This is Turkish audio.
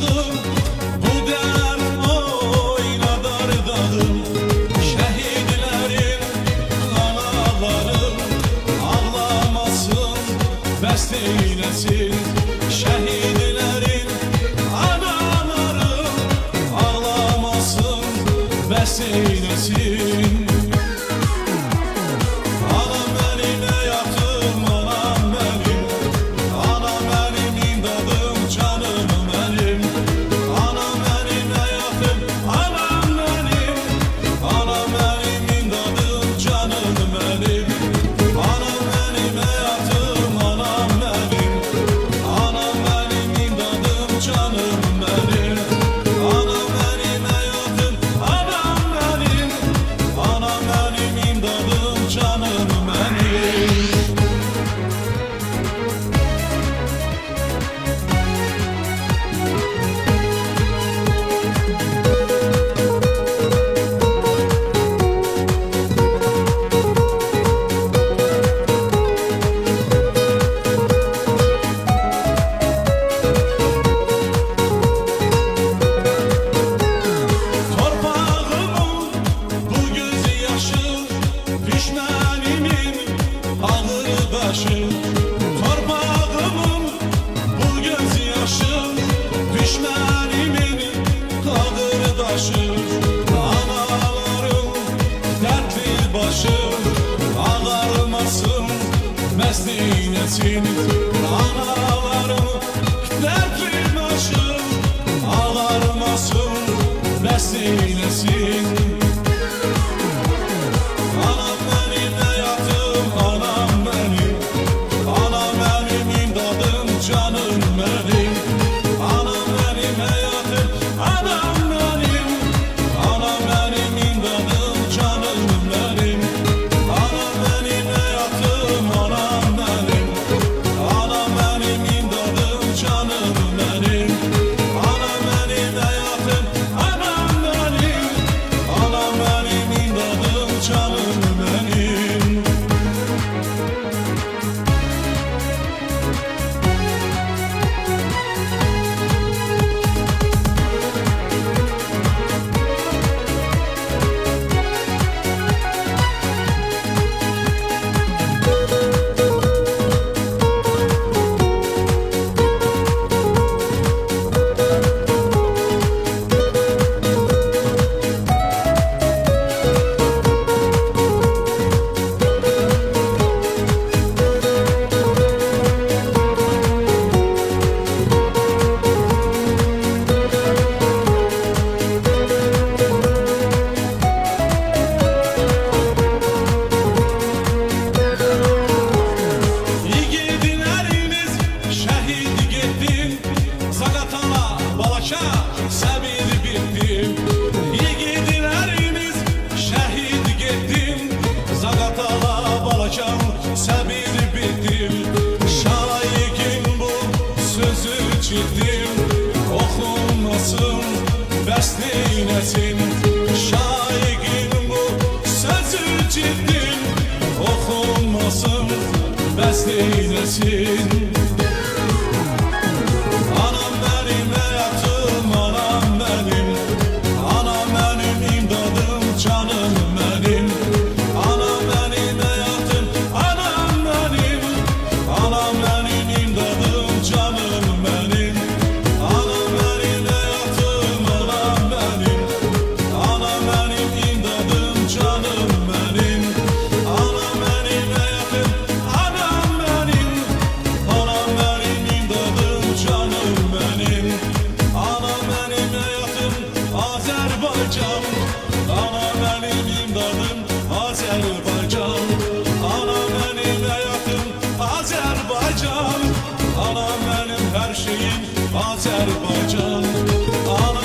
yaşım, bu dert oynadar dağım. Şehitlerin analarım ağlamasın, bəst eylesin. Şehitlerin analarım ağlamasın, bəst eylesin. Anam benim hayatım, anam benim, anam benim imdadım, canım benim. Anam benim hayatım, anam benim, anam benim imdadım, canım benim. Anam benim hayatım, anam benim, anam benim imdadım, canım benim. Anam benim hayatım, anam benim, anam benim imdadım, canım benim. Torpağımın bu gözü yaşı, düşmenimin ağır başı. Torpağımın bu gözü yaşı, düşmenimin ağır başı. Anaların dertli başı, ağarmasın, mest eylesin. Anaların dertli başı, ağarmasın, mest eylesin. Anam benim hayatım, anam benim, anam benim imdadım, canım benim. Anam benim hayatım, anam benim, anam benim imdadım, canım benim. Anam benim hayatım, anam benim, anam benim imdadım, canım benim. Anam benim hayatım, anam benim, anam benim imdadım, canım benim. Yiğitlerimiz şehit gittin, Zaqatala, Balaka, səbir bittin. Yiğitlerimiz şehit gittin, Zaqatala, Balaka, səbir bittin. Şaikin bu sözü ciddim, oxunmasın, bəst eylesin. Şaikin bu sözü ciddim, oxunmasın, bəst eylesin. Anam benim hayatım, anam benim, anam benim imdadım, canım benim. Anam benim hayatım, anam benim, anam benim imdadım, canım benim. Anam benim hayatım, anam benim, anam benim imdadım, canım benim. Anam benim hayatım, anam benim, anam benim imdadım, canım benim. Anam benim hayatım, Azerbaycan, anam benim imdadım, Azerbaycan. Anam benim hayatım, Azerbaycan, anam benim her şeyim, Azerbaycan. Anam